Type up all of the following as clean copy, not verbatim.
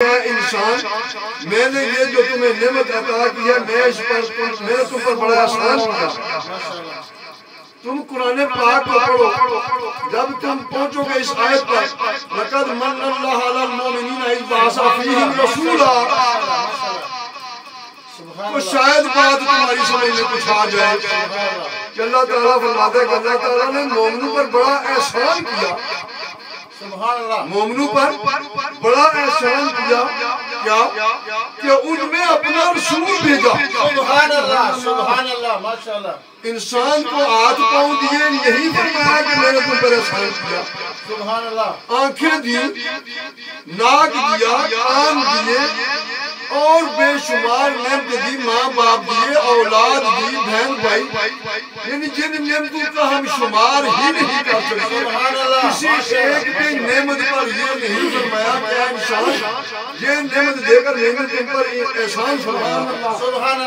انسان میں نے یہ جو تمہیں نعمت عطا کی ہے میں نے تم پر بڑا احسان کیا. تم قرآن پاک کو پڑھو. جب تم پہنچو گے اس آیت پر لَقَدْ مَنَّ اللَّهُ عَلَى الْمُؤْمِنِينَ إِذْ بَعَثَ فِيهِمْ رَسُولًا. تو شاید بات تمہاری سمجھ میں کچھ آ جائے کہ اللہ تعالیٰ فرماتا ہے کہ اللہ تعالیٰ نے مومنوں پر بڑا احسان کیا. مومنوں پر بڑا احسان کیا کیا کہ ان میں اپنا رسول بھیجا. سبحان اللہ سبحان اللہ ماشاءاللہ. انسان کو ہاتھ پاؤں دیے یہی فرمایا کہ میں نے تم پر احسان کیا. سبحان اللہ. آنکھیں دی, ناک دیا, کان دیے اور بے شمار نعمت دی, ماں باپ دیے, اولاد دی, بہن بھائی, یعنی جن نعمتوں کا ہم شمار ہی نہیں کر سکتے. کسی ایک بھی نعمت پر یہ نہیں فرمایا کہ انسان یہ نعمت دے کر میں نے تم پر احسان فرمایا.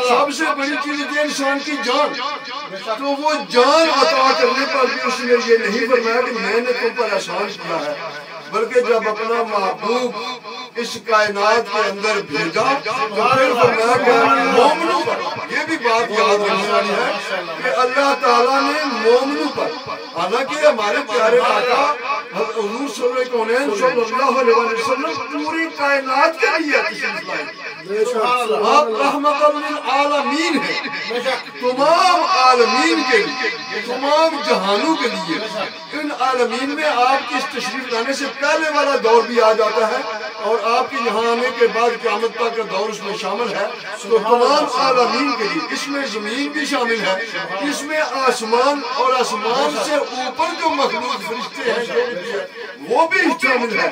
سب سے بڑی چیز ہے انسان کی جان. تو وہ جان عطا کرنے پر بھی اس نے یہ نہیں فرمایا کہ میں نے تم پر احسان کیا ہے, بلکہ جب اپنا محبوب اس کائنات کے اندر بھیجا تو پھر فرمایا کہ مومنوں پر. یہ بھی بات یاد رکھنے والی ہے کہ اللہ تعالیٰ نے مومنوں پر, حالانکہ ہمارے پیارے آقا حضور صلی اللہ علیہ وسلم پوری کائنات کے لیے تشریف لائے. آپ رحمت للعالمین ہیں, تمام عالمین کے لیے, تمام جہانوں کے لیے. ان عالمین میں آپ کی اس تشریف لانے سے پہلے والا دور بھی آ جاتا ہے اور آپ کے یہاں آنے کے بعد قیامت تک کا دور اس میں شامل ہے. تو تمام عالمین کے لیے اس میں زمین بھی شامل ہے, اس میں آسمان اور آسمان سے اوپر جو مخلوق فرشتے ہیں جو بھی ہے وہ بھی شامل ہے.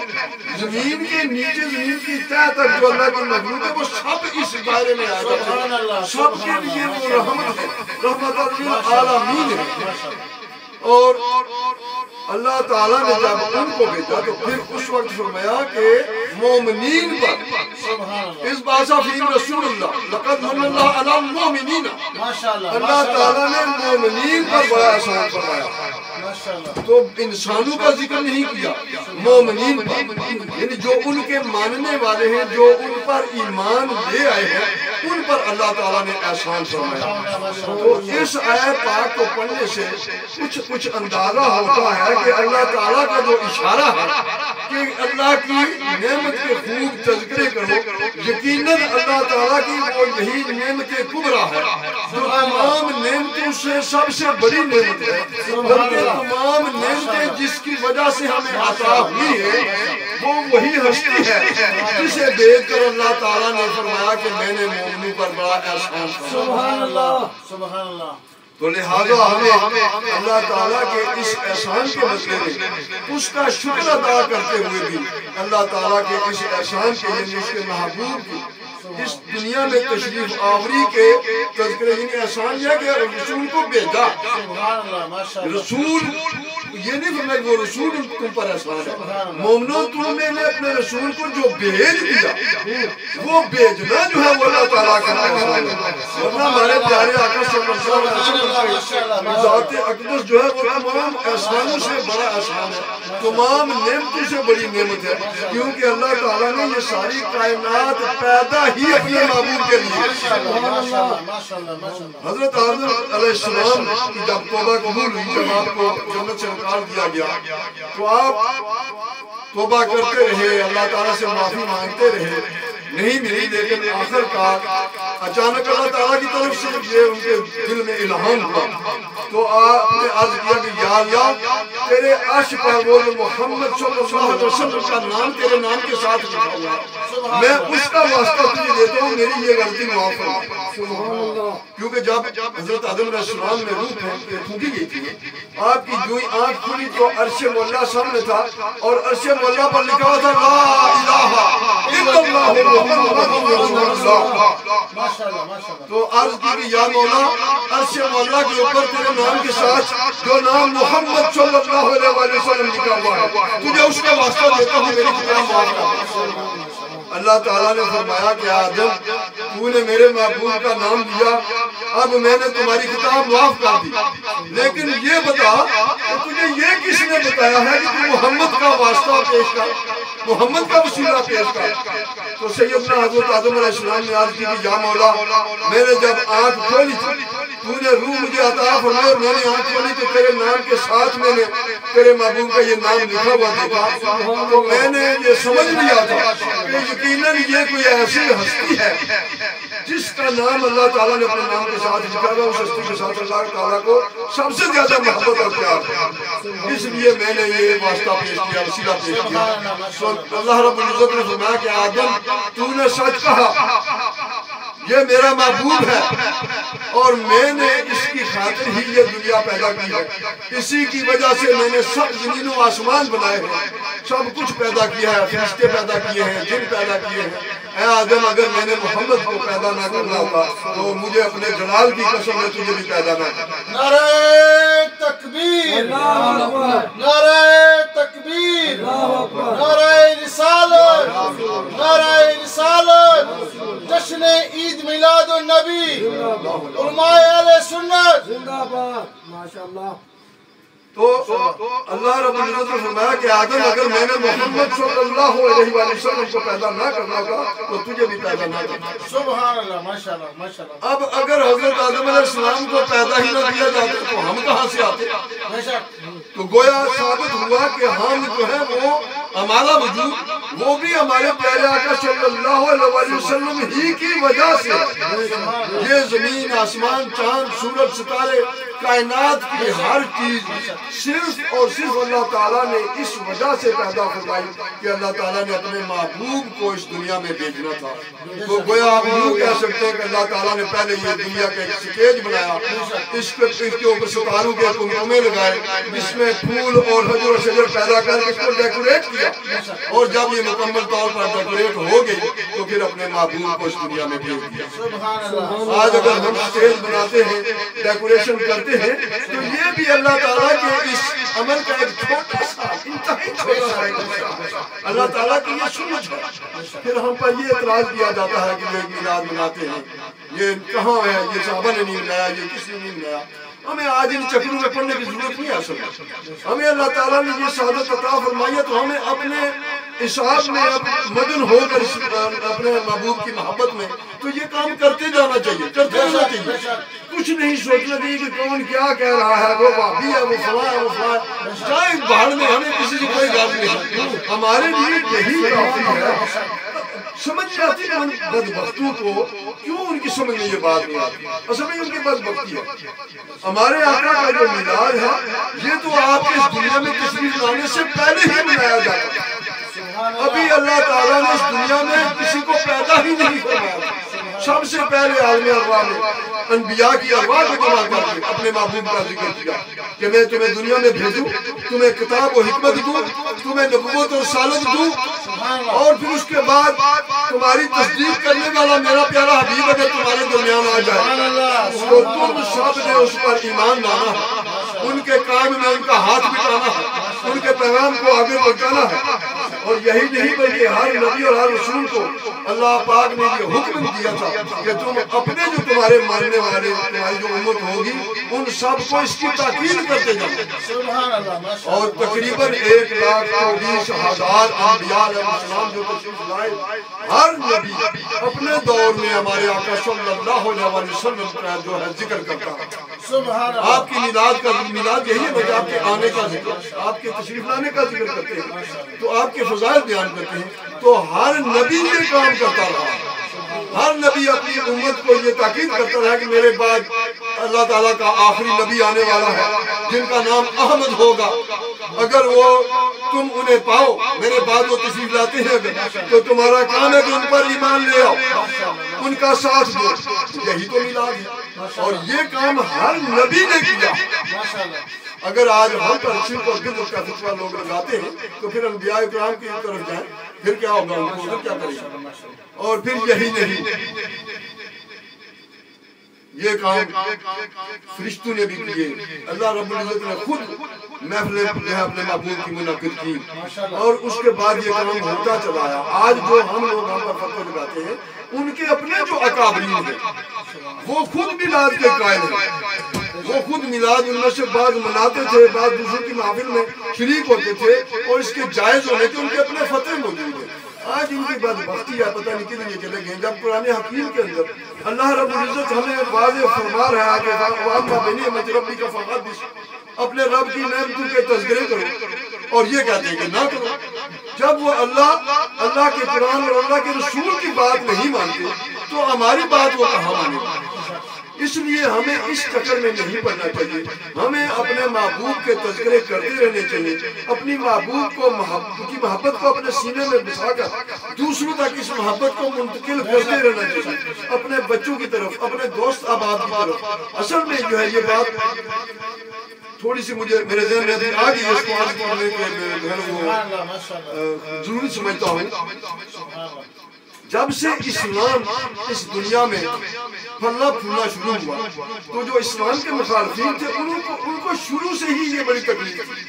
زمین کے نیچے زمین کی تہہ تک جو اللہ کی مخلوق ہے وہ سب اس دائرے میں آ جاتے ہیں. سب کے لیے وہ رحمت ہے, رحمت للعالمین ہے. اور اللہ تعالیٰ نے جب ان کو بھیجا تو پھر اس وقت فرمایا کہ مومنین پر اس باسا فیم رسول اللہ لقد من اللہ علی المؤمنین. اللہ تعالیٰ نے مومنین پر بڑا احسان فرمایا. تو انسانوں کا ذکر نہیں کیا, مومنین پر, یعنی جو ان کے ماننے والے ہیں, جو ان پر ایمان لے آئے ہیں, ان پر اللہ تعالیٰ نے احسان فرمایا. تو اس آیت پاک کو پڑھنے سے کچھ اندازہ ہوتا ہے کہ اللہ تعالیٰ کا جو اشارہ ہے کہ اللہ کی نعمت کے خوب تذکرے کرو, یقیناً اللہ تعالیٰ کی وہ یہی نعمت کبریٰ ہے جو تمام نعمتوں سے سب سے بڑی نعمت ہے. بلکہ تمام نعمتیں جس کی وجہ سے ہمیں عطا ہوئی ہے وہ وہی ہستی ہے جسے دیکھ کر اللہ تعالیٰ نے فرمایا کہ میں نے مومنوں پر بڑا احسان کیا. سبحان اللہ سبحان اللہ. تو لہذا ہمیں اللہ تعالیٰ کے اس احسان کے مسئلے میں اس کا شکر ادا کرتے ہوئے بھی اللہ تعالیٰ کے اس احسان کے لیے اس کے محبوب کی اس دنیا میں تشریف آوری کے تذکرے, یعنی احسان یہ کہ رسول کو بھیجا. رسول یہ نہیں فرمایا کہ وہ رسول تم پر احسان ہے. مومنوں تمہیں نے اپنے رسول کو جو بھیج دیا وہ بھیجنا جو ہے وہ اللہ تعالیٰ کا احسان ہے. ورنہ ہمارے پیارے آقا صلی اللہ علیہ وسلم ذات اقدس جو ہے وہ تمام احسانوں سے بڑا احسان ہے, تمام نعمتوں سے بڑی نعمت ہے, کیونکہ اللہ تعالیٰ نے یہ ساری کائنات پیدا ہی اپنے محبوب کے لیے. حضرت آدم علیہ السلام کی جب توبہ قبول ہوئی, جب آپ کو جنت سے نکال دیا گیا تو آپ توبہ کرتے رہے, اللہ تعالیٰ سے معافی مانگتے رہے, نہیں ملی. لیکن آخر کار اچانک اللہ تعالیٰ کی طرف سے یہ ان کے دل میں الہام ہوا تو آپ نے عرض کیا کہ یا اللہ تیرے عرش پر وہ محمد صلی اللہ علیہ وسلم کا نام تیرے نام کے ساتھ لکھا ہوا ہے, میں اس کا واسطہ تجھے دیتا ہوں, میری یہ غلطی معاف فرما. کیونکہ جب حضرت آدم علیہ السلام میں روح پھونکی گئی تھی, آپ کی جو آنکھ کھلی تو عرش مولا سامنے تھا اور عرش مولا پر لکھا ہوا تھا لا الہ الا اللہ محمد رسول اللہ. تو عرض کی کہ یا مولا عرش مولا کے اوپر تیرے نام کے ساتھ جو نام محمد صلی اللہ علیہ وسلم لکھا ہوا ہے تجھے اس کا واسطہ دیتا ہوں, میری کتاب معاف کر. اللہ تعالیٰ نے فرمایا کہ آدم تو نے میرے محبوب کا نام دیا, اب میں نے تمہاری کتاب معاف کر دی. لیکن یہ بتا کہ تجھے یہ کس نے بتایا ہے کہ تو محمد کا واسطہ پیش کر، محمد کا وسیلہ پیش کر؟ تو سیدنا حضرت آدم علیہ السلام نے عرض کی کہ یا مولا میں نے جب آنکھ کھولی تھی تو نے روح مجھے عطا فرمایا اور میں نے آنکھ کھولی تو تیرے نام کے ساتھ میں نے تیرے محبوب کا یہ نام لکھا ہوا دیکھا تو میں نے یہ سمجھ لیا تھا کہ یقیناً یہ کوئی ایسی ہستی ہے جس کا نام اللہ تعالیٰ نے اپنے نام کے ساتھ لکھا ہوا، اس ہستی کے ساتھ اللہ تعالیٰ کو سب سے زیادہ محبت اور پیار ہے، اس لیے میں نے یہ واسطہ پیش کیا، وسیلہ پیش کیا۔ اللہ رب العزت نے فرمایا کہ آدم تو نے سچ کہا، یہ میرا محبوب ہے اور میں نے اس کی خاطر ہی یہ دنیا پیدا کی ہے، اسی کی وجہ سے میں نے سب زمین و آسمان بنائے ہیں، سب کچھ پیدا کیا ہے، فرشتے پیدا کیے ہیں، جن پیدا کیے ہیں۔ اے آدم اگر میں نے محمد کو پیدا نہ کرنا ہوتا تو مجھے اپنے جلال کی قسم میں تجھے بھی پیدا نہ کرنا۔ نعرہ تکبیر، نعرہ تکبیر، نعرہ رسالت، نعرہ رسالت، جشن عید میلاد النبی، علماء اہل سنت زندہ باد، ماشاءاللہ۔ تو اللہ رب العزت نے فرمایا کہ آدم اگر میں نے محمد صلی اللہ علیہ وآلہ وسلم کو پیدا نہ کرنا تھا تو تجھے بھی پیدا نہ کرنا۔ سبحان اللہ، ماشاءاللہ ماشاءاللہ۔ اب اگر حضرت آدم علیہ السلام کو پیدا ہی نہ کیا جاتے تو ہم کہاں سے آتے؟ تو گویا ثابت ہوا کہ ہم جو ہے وہ ہمارا وجود وہ بھی ہمارے پیارے آقا صلی اللہ علیہ وسلم ہی کی وجہ سے یہ زمین آسمان چاند سورج ستارے کائنات کی ہر چیز صرف اور صرف اللہ تعالیٰ نے اس وجہ سے پیدا فرمائی کہ اللہ تعالیٰ نے اپنے محبوب کو اس دنیا میں بھیجنا تھا۔ تو گویا آپ یوں کہہ سکتے ہیں کہ اللہ تعالیٰ نے پہلے یہ دنیا کا ایک سٹیج بنایا، اس کے اوپر ستاروں کے کنکمے لگائے، اس میں پھول اور حجر و شجر پیدا کر کے اس کو ڈیکوریٹ کیا، اور جب یہ مکمل طور پر ڈیکوریٹ ہو گئی تو پھر اپنے محبوب کو اس دنیا میں بھیج دیا۔ آج اگر ہم سٹیج بناتے ہیں، ڈیکوریشن کرتے ہیں تو یہ بھی اللہ تعالیٰ کے اس عمل کا ایک چھوٹا سا انتہائی چھوٹا سا ایک حصہ، اللہ تعالیٰ کی یہ سنت ہے۔ پھر ہم پر یہ اعتراض کیا جاتا ہے کہ لوگ میلاد مناتے ہیں، یہ کہاں ہے، یہ صحابہ نے نہیں منایا، یہ کسی نے نہیں منایا۔ ہمیں آج ان چکروں میں پڑھنے کی ضرورت نہیں ہے، اصل ہمیں اللہ تعالیٰ نے یہ سعادت عطا فرمائی ہے تو ہمیں اپنے حساب میں مدن ہو کر اپنے محبوب کی محبت میں تو یہ کام کرتے جانا چاہیے، کرتے جانا چاہیے۔ کچھ نہیں سوچنا چاہیے کہ کون کیا کہہ رہا ہے، وہ وہابی ہے، وہ فلاں ہے، وہ فلاں ہے، چاہے باہر میں ہمیں کسی سے کوئی غرض نہیں، ہمارے لیے یہی کافی ہے۔ سمجھ نہیں آتی کہ ان بدبختوں کو کیوں ان کی سمجھ میں یہ بات نہیں آتی، اصل میں ان کی بدبختی ہے۔ ہمارے آقا کا جو میلاد ہے یہ تو آپ کے اس دنیا میں تشریف لانے سے پہلے ہی منایا جاتا ہے۔ ابھی اللہ تعالیٰ نے اس دنیا میں کسی کو پیدا ہی نہیں فرمایا، سب سے پہلے عالم ارواح نے انبیاء کی ارواح کو جمع کر کے اپنے محبوب کا ذکر کیا کہ میں تمہیں دنیا میں بھیجوں، تمہیں کتاب و حکمت دوں، تمہیں نبوت اور رسالت دوں، اور پھر اس کے بعد تمہاری تصدیق کرنے والا میرا پیارا حبیب اگر تمہارے درمیان آ جائے تو تم سب نے اس پر ایمان لانا ہے، ان کے کام میں ان کا ہاتھ بٹانا ہے، ان کے پیغام کو آگے پہنچانا ہے۔ اور یہی نہیں بلکہ ہر نبی اور ہر رسول کو اللہ پاک نے یہ حکم دیا تھا کہ تم اپنے جو تمہارے ماننے والے تمہاری جو امت ہوگی ان سب کو اس کی تاکید کرتے جاؤ۔ اور تقریباً 1,20,000 انبیاء علیہ السلام جو تشریف لائے، ہر نبی اپنے دور میں ہمارے آقا صلی اللہ علیہ وسلم کا جو ہے ذکر کرتا ہے۔ آپ کی میلاد کا میلاد یہی ہے کہ آپ کے آنے کا ذکر، آپ کے تشریف لانے کا ذکر کرتے ہیں تو آپ کے فضائل بیان کرتے ہیں۔ تو ہر نبی یہ کام کرتا رہا، ہر نبی اپنی امت کو یہ تاکید کرتا رہا کہ میرے بعد اللہ تعالیٰ کا آخری نبی آنے والا ہے جن کا نام احمد ہوگا، اگر وہ تم انہیں پاؤ، میرے بعد وہ تشریف لاتے ہیں تو تمہارا کام ہے کہ ان پر ایمان لے آؤ، ان کا ساتھ دو۔ یہی تو میلاد ہے اور یہ کام ہر نبی نے کیا۔ اگر آج ہم پر شرک اور بدعت کا فتویٰ لوگ لگاتے ہیں تو پھر انبیاء اکرام کی طرف جائیں، پھر کیا ہوگا، ان کو کیا کریں گے؟ اور پھر یہی نہیں، یہ کام فرشتوں نے بھی کیے، اللہ رب العزت نے خود محفلیں اپنے محبوب کی منعقد کی، اور اس کے بعد یہ کام ہوتا چلا آیا۔ آج جو ہم لوگ ہم پر فتویٰ لگاتے ہیں ان کے اپنے جو اکابرین ہیں وہ خود میلاد کے قائل ہیں، وہ خود میلاد ان میں سے بعض مناتے تھے، بعض دوسروں کی محفل میں شریک ہوتے تھے، اور اس کے جائز ہونے کے ان کے اپنے فتوے موجود ہیں۔ آج ان کی بدبختی ہے، پتہ نہیں کدھر یہ چلے گئے، جب قرآن حکیم کے اندر اللہ رب العزت ہمیں واضح فرما رہا ہے کہ وَأَمَّا بِنِعْمَةِ رَبِّكَ فَحَدِّثْ، اپنے رب کی نعمتوں کے تذکرے کرو، اور یہ کہتے ہیں کہ نہ کرو۔ جب وہ اللہ کے قرآن اور اللہ کے رسول کی بات نہیں مانتے تو ہماری بات وہ کہاں مانے گا؟ اس لیے ہمیں اس چکر میں نہیں پڑنا چاہیے، ہمیں اپنے محبوب کے تذکرے کرتے رہنے چاہیے، اپنی محبوب کو کی محبت کو اپنے سینے میں بسا کر دوسروں تک اس محبت کو منتقل کرتے رہنا چاہیے، اپنے بچوں کی طرف، اپنے دوست احباب کی طرف۔ اصل میں جو ہے یہ بات تھوڑی سی مجھے میرے ذہن میں بھی آ گئی، اس کو آج پڑھنے کے میں ضروری سمجھتا ہوں۔ جب سے اسلام اس دنیا میں پھلنا پھولنا شروع ہوا تو جو اسلام کے مخالفین تھے ان کو شروع سے ہی یہ بڑی تکلیف تھی،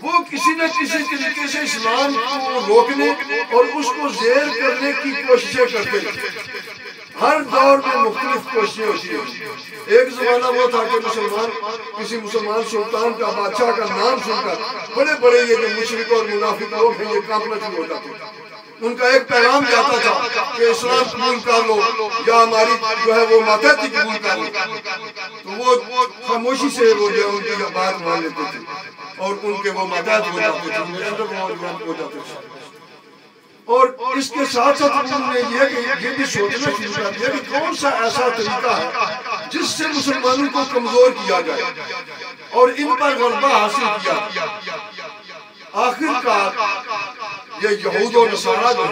وہ کسی نہ کسی طریقے سے اسلام کو روکنے اور اس کو زیر کرنے کی کوششیں کرتے تھے۔ ہر دور میں مختلف کوششیں ہوتی ہیں۔ ایک زمانہ وہ تھا کہ کسی مسلمان سلطان کا بادشاہ کا نام سن کر بڑے بڑے یہ جو مشرک اور منافق لوگ ہیں یہ کانپنا شروع ہو جاتے تھے۔ ان کا ایک پیغام جاتا تھا کہ اسلام قبول کر لو یا ہماری جو ہے وہ ماتحتی قبول کر لو، تو وہ خاموشی سے وہ جو ان کی بات مان لیتے تھے اور ان کے وہ ماتحت ہو جاتے تھے، ان کے اندر ہو جاتے تھے۔ اور اس کے ساتھ ساتھ انہوں نے یہ بھی سوچنا شروع کر دیا کہ کون سا ایسا طریقہ ہے جس سے مسلمانوں کو کمزور کیا جائے اور ان پر غلبہ حاصل کیا۔ آخر کار یہ یہود و نصارہ جو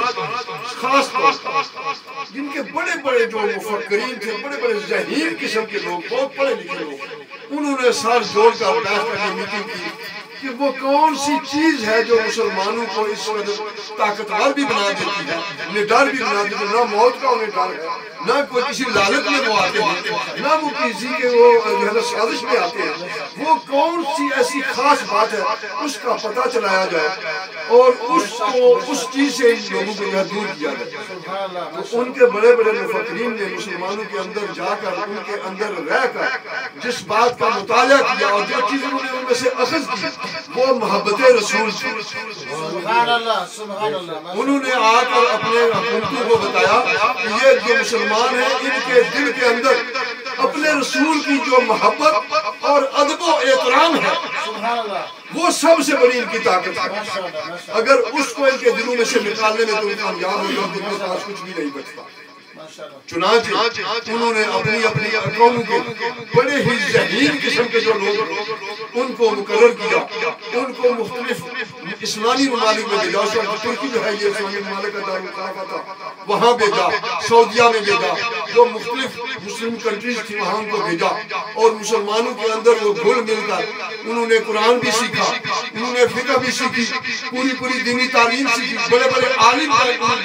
خاص طور پر جن کے بڑے بڑے جو مفکرین تھے، بڑے بڑے ذہین قسم کے لوگ، بہت پڑھے لکھے لوگ، انہوں نے سر جوڑ کر بیٹھ کر یہ میٹنگ کی کہ وہ کون سی چیز ہے جو مسلمانوں کو اس وقت طاقتور بھی بنا دیتی ہے، انہیں ڈر بھی بنا دیتی ہے، نہ موت کا انہیں ڈر ہے، نہ کوئی کسی لالچ میں وہ آتے ہیں، نہ وہ کسی کے وہ جو ہے سازش میں آتے ہیں۔ وہ کون سی ایسی خاص بات ہے اس کا پتہ چلایا جائے اور اس چیز سے ان لوگوں کو یہ دور کیا جائے۔ تو ان کے بڑے بڑے مفکرین نے مسلمانوں کے اندر جا کر ان کے اندر رہ کر جس بات کا مطالعہ کیا اور جو چیز انہوں نے ان میں سے اخذ کی وہ محبت رسول تھی۔ انہوں نے آ کر اپنے حکومتوں کو بتایا کہ یہ جو مسلمان ہیں ان کے دل کے اندر اپنے رسول کی جو محبت اور ادب و احترام ہے وہ سب سے بڑی ان کی طاقت ہے۔ اگر اس کو ان کے دلوں میں سے نکالنے میں تو کامیاب ہو جاؤ تو ان کے پاس کچھ بھی نہیں بچتا۔ چنانچہ انہوں نے اپنی قوم کے بڑے ہی ذہین قسم کے جو لوگ ان کو مقرر کیا، ان کو مختلف اسلامی ممالک میں بھیجا۔ اس وقت ترکی جو ہے یہ اسلامی ممالک کا دارالخلافہ تھا، وہاں بھیجا، سعودیہ میں بھیجا، جو مختلف مسلم کنٹریز تھی وہاں ان کو بھیجا، اور مسلمانوں کے اندر وہ گھل مل کر انہوں نے قرآن بھی سیکھا، انہوں نے فقہ بھی سیکھی، پوری دینی تعلیم سیکھی، بڑے بڑے عالم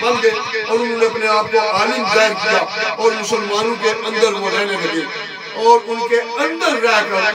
بن گئے اور انہوں نے اپنے آپ کو عالم ظاہر کیا اور مسلمانوں کے اندر وہ رہنے لگے اور ان کے اندر رہ کر